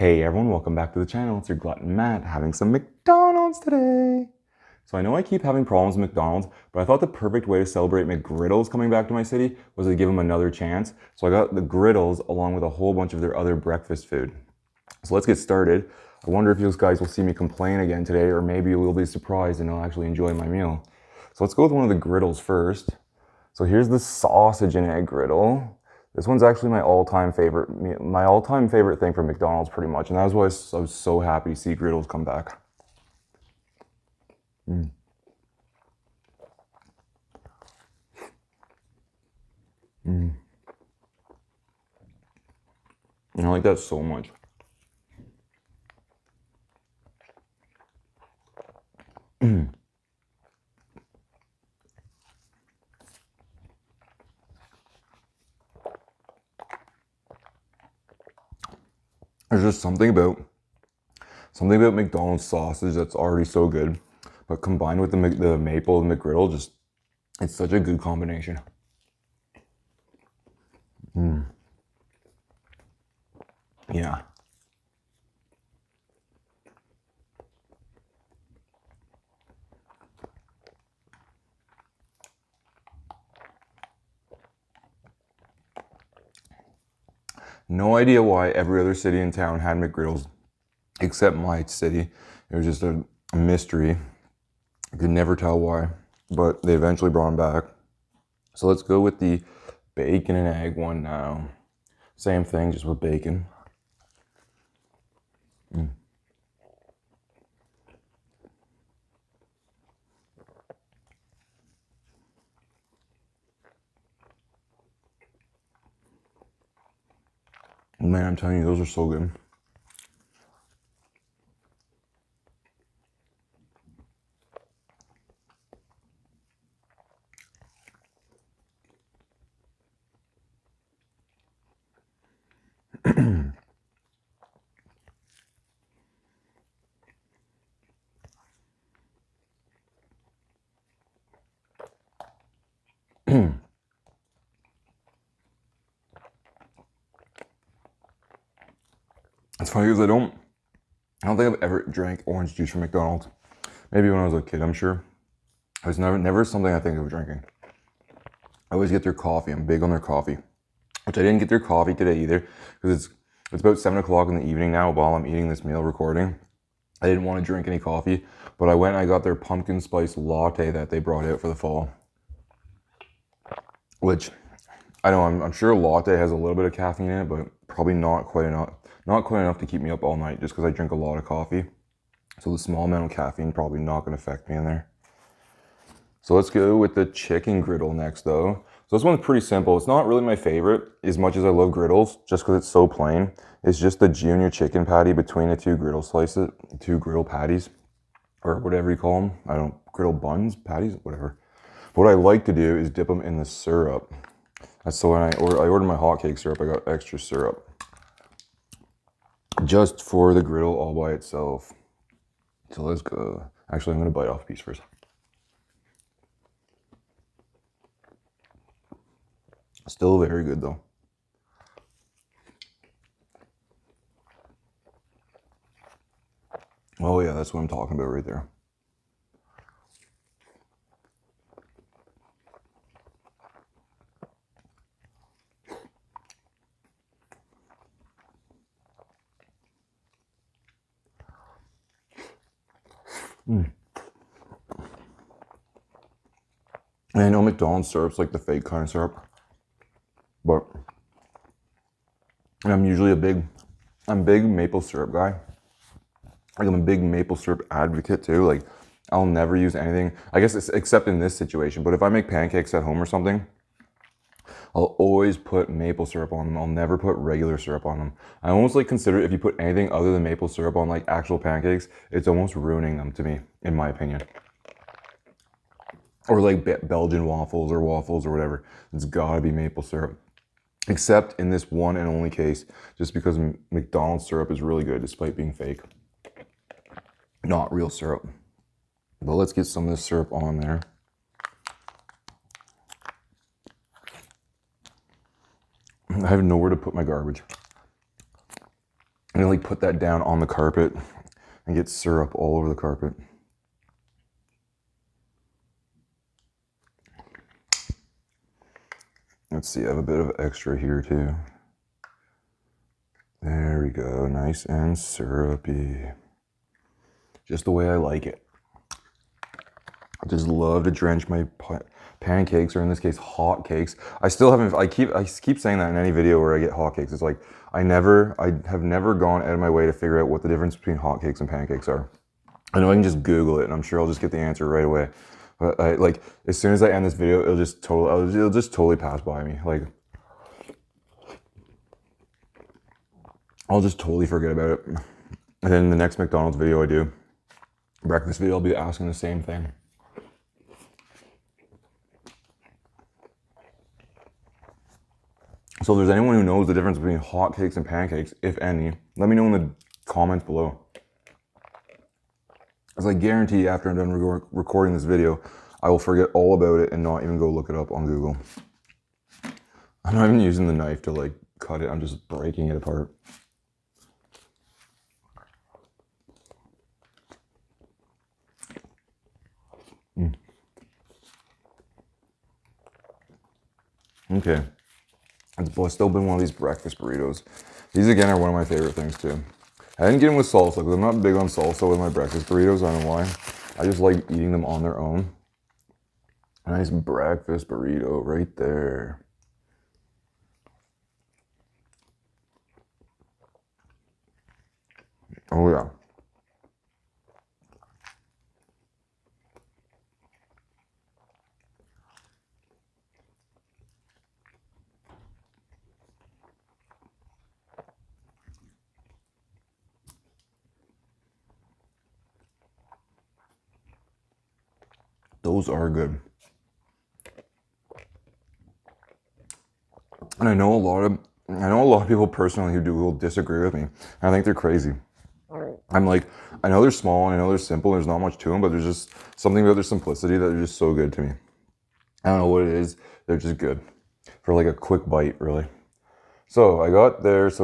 Hey everyone, welcome back to the channel. It's your glutton Matt having some McDonald's today. So I know I keep having problems with McDonald's, but I thought the perfect way to celebrate McGriddles coming back to my city was to give them another chance. So I got the Griddles along with a whole bunch of their other breakfast food. So let's get started. I wonder if you guys will see me complain again today, or maybe you will be surprised and I'll actually enjoy my meal. So let's go with one of the Griddles first. So here's the sausage and egg griddle. This one's actually my all-time favorite thing from McDonald's pretty much, and that's why I was so happy to see Griddles come back. Mm. Mm. And I like that so much. There's just something about McDonald's sausage that's already so good, but combined with the maple and McGriddle, just it's such a good combination. Mm. Yeah. No idea why every other city in town had McGriddles except my city. It was just a mystery. I could never tell why, but they eventually brought them back. So let's go with the bacon and egg one now. Same thing, just with bacon. Mm. Man, I'm telling you, those are so good. It's funny because I don't think I've ever drank orange juice from McDonald's. Maybe when I was a kid, I'm sure. It was never something I think of drinking. I always get their coffee. I'm big on their coffee, which I didn't get their coffee today either because it's about 7 o'clock in the evening now while I'm eating this meal recording. I didn't want to drink any coffee, but I went and I got their pumpkin spice latte that they brought out for the fall. Which, I know, I'm sure latte has a little bit of caffeine in it, but probably not quite enough to keep me up all night just because I drink a lot of coffee. So the small amount of caffeine probably not going to affect me in there. So let's go with the chicken griddle next though. So this one's pretty simple. It's not really my favorite as much as I love griddles just because it's so plain. It's just the junior chicken patty between the two griddle patties, or whatever you call them. I don't, griddle buns, patties, whatever. What I like to do is dip them in the syrup. So when I ordered my hotcake syrup, I got extra syrup. Just for the griddle all by itself. So let's go. Actually, I'm gonna bite off a piece first. Still very good though. Oh yeah, that's what I'm talking about right there. Mm. And I know McDonald's syrup's like the fake kind of syrup, but I'm usually I'm a big maple syrup guy. Like I'm a big maple syrup advocate too. Like I'll never use anything, I guess it's, except in this situation, but if I make pancakes at home or something, I'll always put maple syrup on them. I'll never put regular syrup on them. I almost like consider if you put anything other than maple syrup on like actual pancakes, it's almost ruining them to me, in my opinion. Or like Belgian waffles or whatever. It's gotta be maple syrup. Except in this one and only case, just because McDonald's syrup is really good despite being fake. Not real syrup. But let's get some of this syrup on there. I have nowhere to put my garbage. And like put that down on the carpet and get syrup all over the carpet. Let's see, I have a bit of extra here too. There we go, nice and syrupy. Just the way I like it. I just love to drench my pancakes, or in this case, hot cakes. I still haven't, I keep saying that in any video where I get hot cakes. It's like, I have never gone out of my way to figure out what the difference between hot cakes and pancakes are. I know I can just Google it and I'm sure I'll just get the answer right away. But like, as soon as I end this video, it'll just totally pass by me. Like, I'll just totally forget about it. And then the next McDonald's video I do, breakfast video, I'll be asking the same thing. So if there's anyone who knows the difference between hot cakes and pancakes, if any, let me know in the comments below. As I guarantee after I'm done recording this video, I will forget all about it and not even go look it up on Google. I'm not even using the knife to like cut it, I'm just breaking it apart. Okay. It's still been one of these breakfast burritos. These again are one of my favorite things too. I didn't get them with salsa because I'm not big on salsa with my breakfast burritos. I don't know why. I just like eating them on their own. A nice breakfast burrito right there. Oh yeah. Those are good. And I know a lot of people personally who will disagree with me. I think they're crazy. I'm like, I know they're small and I know they're simple, there's not much to them, but there's just something about their simplicity that are just so good to me. I don't know what it is, they're just good. For like a quick bite, really. So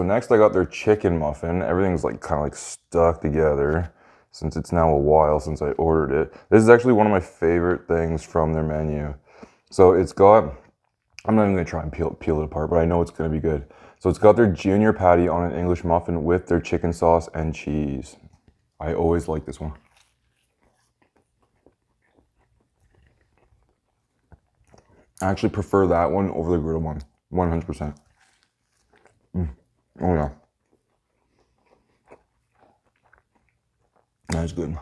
next I got their chicken muffin. Everything's like kind of like stuck together since it's now a while since I ordered it. This is actually one of my favorite things from their menu. So it's got, I'm not even gonna try and peel it apart, but I know it's gonna be good. So it's got their junior patty on an English muffin with their chicken sauce and cheese. I always like this one. I actually prefer that one over the griddle one, 100%. Oh yeah. That's good.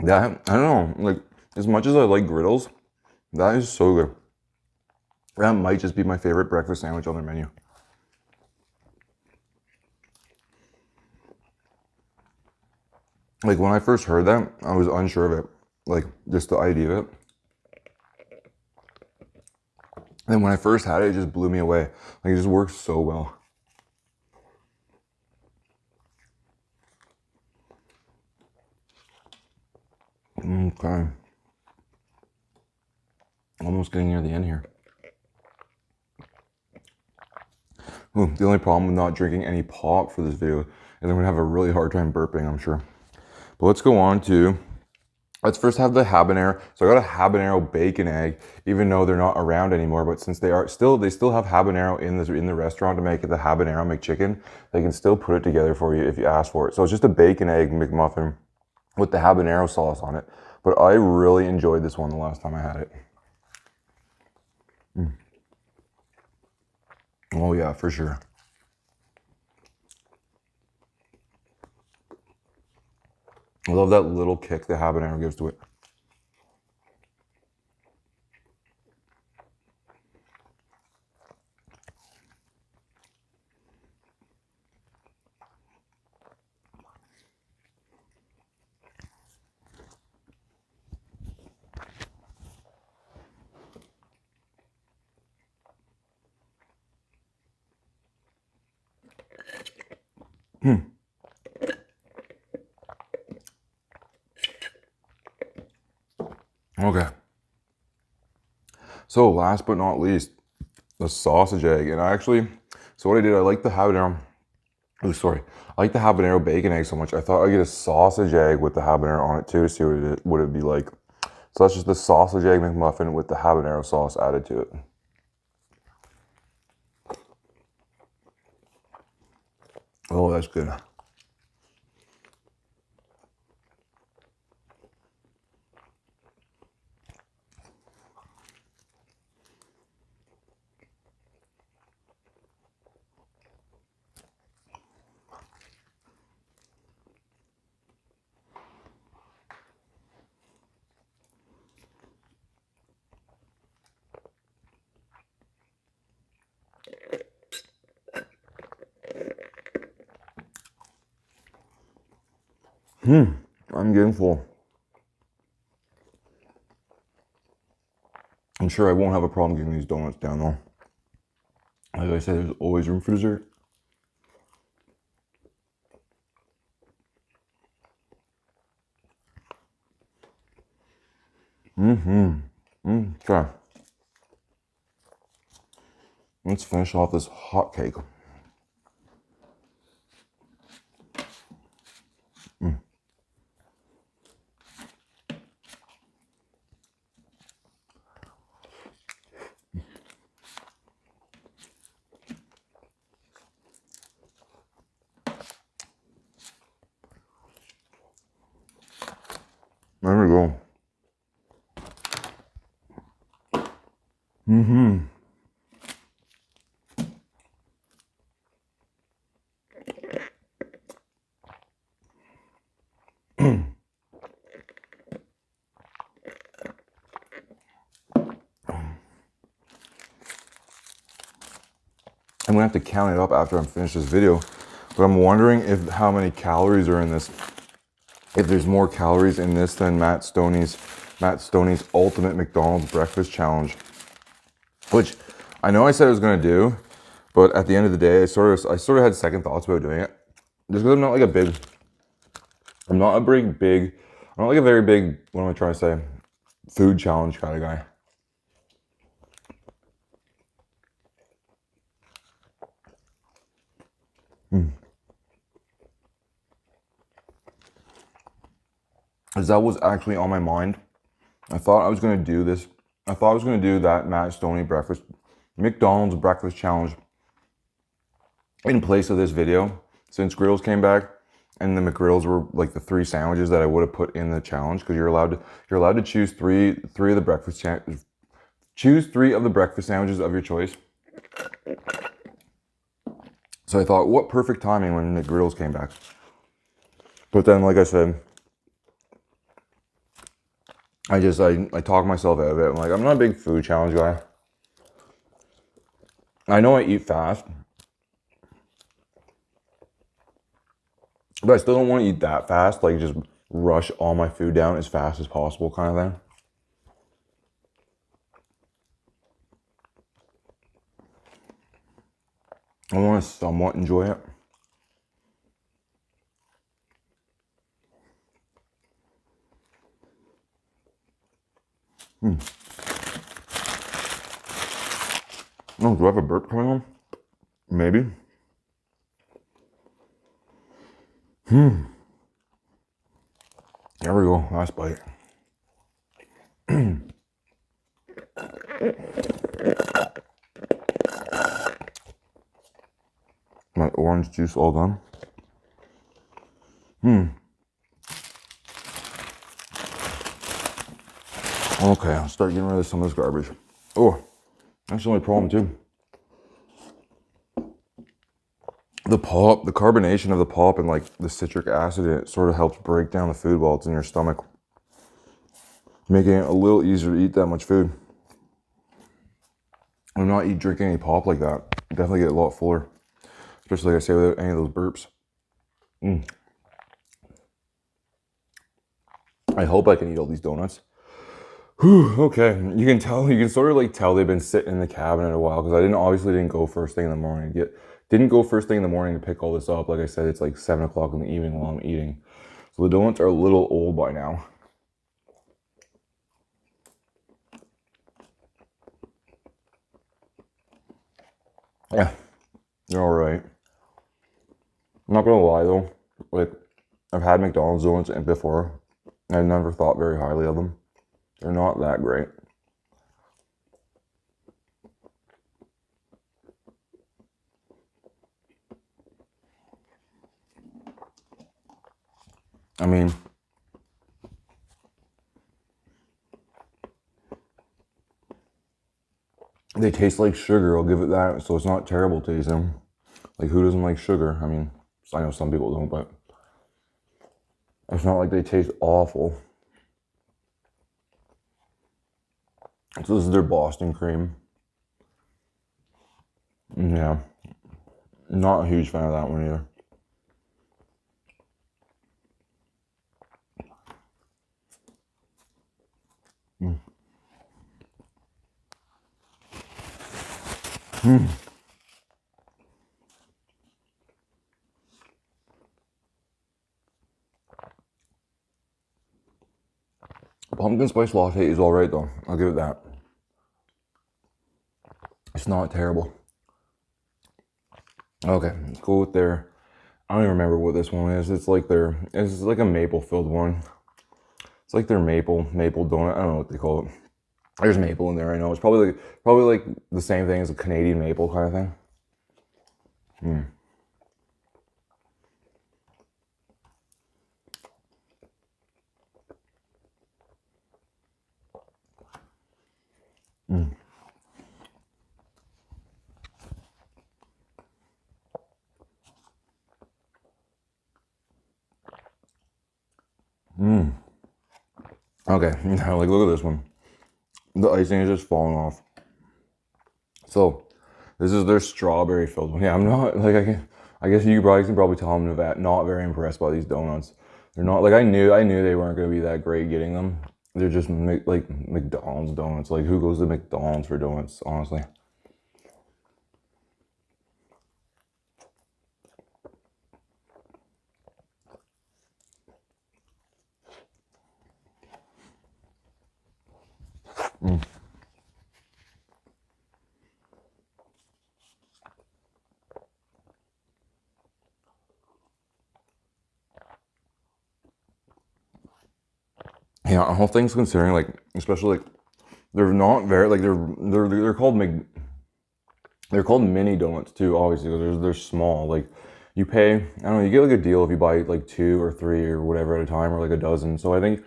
That, I don't know, like, as much as I like griddles, that is so good. That might just be my favorite breakfast sandwich on their menu. Like, when I first heard that, I was unsure of it. Like, just the idea of it. And when I first had it, it just blew me away. Like, it just works so well. Okay. Almost getting near the end here. Ooh, the only problem with not drinking any pop for this video is I'm gonna have a really hard time burping, I'm sure. But let's go on to, let's first have the habanero. So I got a habanero bacon egg, even though they're not around anymore, but since they still have habanero in the restaurant to make it the habanero McChicken, they can still put it together for you if you ask for it. So it's just a bacon egg McMuffin with the habanero sauce on it. But I really enjoyed this one the last time I had it. Oh yeah, for sure. I love that little kick the habanero gives to it. Okay. So last but not least, a sausage egg. And I actually, so what I did, I like the habanero. Oh, sorry. I like the habanero bacon egg so much. I thought I'd get a sausage egg with the habanero on it too to see what it'd be like. So that's just the sausage egg McMuffin with the habanero sauce added to it. Oh, that's good. I'm getting full. I'm sure I won't have a problem getting these donuts down though. Like I said, there's always room for dessert. Okay. Let's finish off this hot cake. There we go. I'm gonna have to count it up after I'm finished this video, but I'm wondering if how many calories are in this. If there's more calories in this than Matt Stoney's ultimate McDonald's breakfast challenge, which I know I said I was gonna do, but at the end of the day, I sort of had second thoughts about doing it, just because I'm not like a big, I'm not like a very big, what am I trying to say, food challenge kind of guy. As that was actually on my mind. I thought I was going to do this. I thought I was going to do that Matt Stoney McDonald's breakfast challenge in place of this video, since Griddles came back, and the McGriddles were like the 3 sandwiches that I would have put in the challenge, because you're allowed to choose three of the breakfast sandwiches of your choice. So I thought, what perfect timing when McGriddles came back. But then, like I said, I talked myself out of it. I'm like, I'm not a big food challenge guy. I know I eat fast, but I still don't want to eat that fast, like just rush all my food down as fast as possible kind of thing. I want to somewhat enjoy it. Oh, do I have a burp coming on? Maybe. There we go, last bite. My orange juice all done. Okay, I'll start getting rid of some of this garbage. Oh, that's the only problem too. The carbonation of the pulp and like the citric acid in it sort of helps break down the food while it's in your stomach, making it a little easier to eat that much food. I'm not drinking any pulp like that. Definitely get a lot fuller, especially like I say without any of those burps. I hope I can eat all these donuts. Whew, okay, you can sort of like tell they've been sitting in the cabinet a while, because I didn't go first thing in the morning to pick all this up. Like I said, it's like 7 o'clock in the evening while I'm eating. So the donuts are a little old by now. Yeah, they're all right. I'm not gonna lie though, like I've had McDonald's donuts before. I never thought very highly of them. They're not that great. I mean, they taste like sugar, I'll give it that, so it's not terrible tasting. Like, who doesn't like sugar? I mean, I know some people don't, but it's not like they taste awful. So this is their Boston cream. Yeah, not a huge fan of that one either. Pumpkin spice latte is alright though, I'll give it that. It's not terrible. Okay, let's go with their, I don't even remember what this one is. It's like a maple filled one. It's like their maple donut. I don't know what they call it. There's maple in there, I know. It's probably like the same thing as a Canadian maple kind of thing. Okay, now like look at this one. The icing is just falling off. So this is their strawberry filled one. Yeah, I'm not like I guess you guys can probably tell I'm not very impressed by these donuts. They're not like I knew they weren't gonna be that great getting them. They're just like McDonald's donuts. Like who goes to McDonald's for donuts, honestly? Yeah, all things considering, like especially like they're not very like they're called they're called mini donuts too. Obviously, because they're small. Like you pay, I don't know, you get like a deal if you buy like 2 or 3 or whatever at a time, or like a dozen. So I think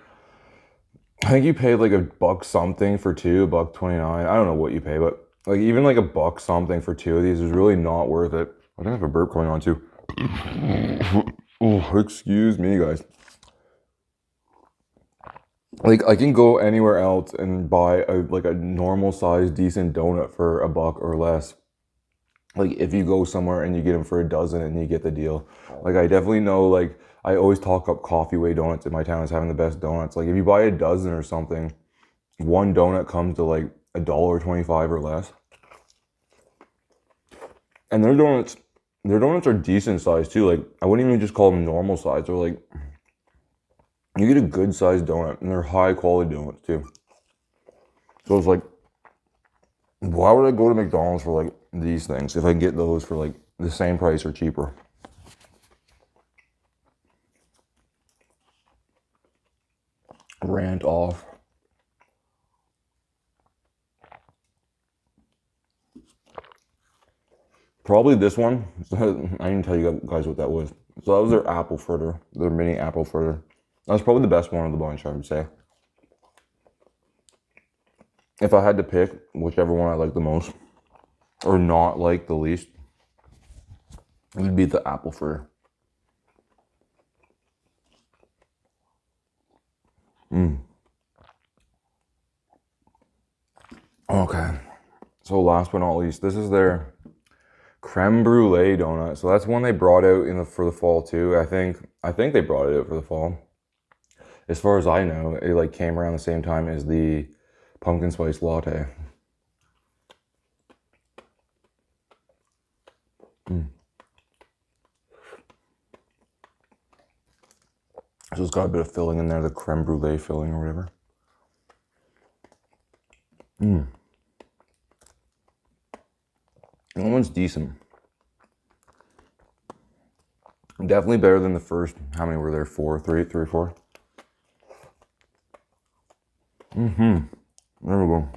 you paid like $1 something for two, $1.29. I don't know what you pay, but like even like $1 something for two of these is really not worth it. I think I have a burp coming on too. Oh, excuse me, guys. Like I can go anywhere else and buy a normal size decent donut for $1 or less. Like if you go somewhere and you get them for a dozen and you get the deal. Like I definitely know, like I always talk up Coffee Way Donuts in my town as having the best donuts. Like if you buy a dozen or something, one donut comes to like $1.25 or less. And their donuts are decent size too. Like I wouldn't even just call them normal size. They're like you get a good sized donut and they're high quality donuts too. So it's like, why would I go to McDonald's for like these things if I can get those for like the same price or cheaper? Rant off. Probably this one. I didn't tell you guys what that was. So that was their apple fritter, their mini apple fritter. That's probably the best one of the bunch, I would say. If I had to pick whichever one I like the most, or not like the least, it would be the apple fritter. Okay. So last but not least, this is their creme brulee donut. So that's one they brought out for the fall too. I think they brought it out for the fall. As far as I know, it like came around the same time as the pumpkin spice latte. So it's got a bit of filling in there, the creme brulee filling or whatever. The only one's decent. Definitely better than the first. How many were there? 4, 3, 3 or 4. There we go.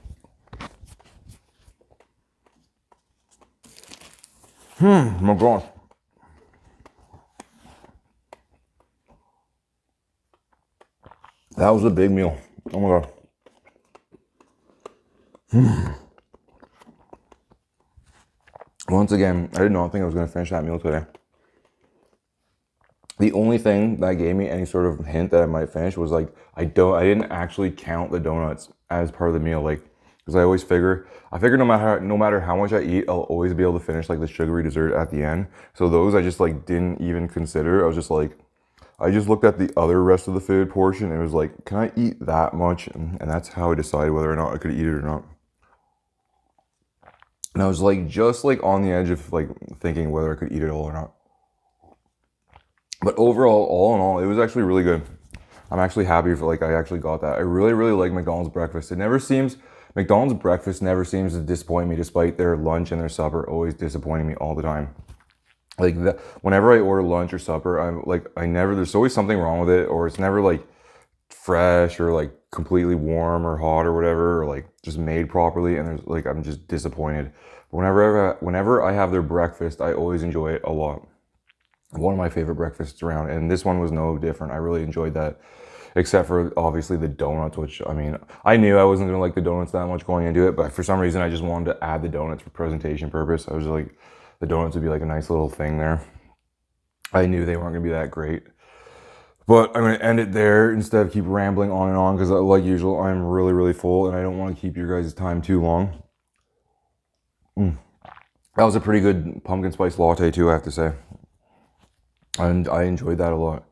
My gosh. That was a big meal. Oh my god. Once again, I did not think I was going to finish that meal today. The only thing that gave me any sort of hint that I might finish was like, I didn't actually count the donuts as part of the meal, like, because I figure no matter how much I eat, I'll always be able to finish like the sugary dessert at the end. So those I just like didn't even consider. I was just like, I just looked at the other rest of the food portion and it was like, can I eat that much? And that's how I decided whether or not I could eat it or not. And I was like, just like on the edge of like thinking whether I could eat it all or not. But overall, all in all, it was actually really good. I'm actually happy for like I actually got that. I really, really like McDonald's breakfast. McDonald's breakfast never seems to disappoint me, despite their lunch and their supper always disappointing me all the time. Like whenever I order lunch or supper, there's always something wrong with it, or it's never like fresh or like completely warm or hot or whatever, or like just made properly, and there's like I'm just disappointed. But whenever I have their breakfast, I always enjoy it a lot. One of my favorite breakfasts around, and this one was no different. I really enjoyed that, except for obviously the donuts, which, I mean, I knew I wasn't gonna like the donuts that much going into it, but for some reason I just wanted to add the donuts for presentation purpose. I was like, the donuts would be like a nice little thing there. I knew they weren't gonna be that great, but I'm gonna end it there instead of keep rambling on and on, because like usual, I'm really, really full and I don't want to keep your guys' time too long. That was a pretty good pumpkin spice latte too, I have to say. And I enjoyed that a lot.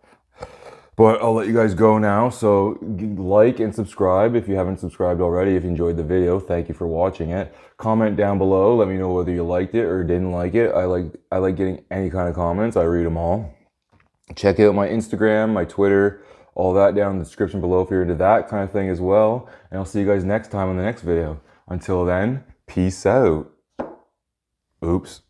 But I'll let you guys go now. So like and subscribe if you haven't subscribed already. If you enjoyed the video, thank you for watching it. Comment down below. Let me know whether you liked it or didn't like it. I like getting any kind of comments. I read them all. Check out my Instagram, my Twitter, all that down in the description below if you're into that kind of thing as well. And I'll see you guys next time on the next video. Until then, peace out. Oops.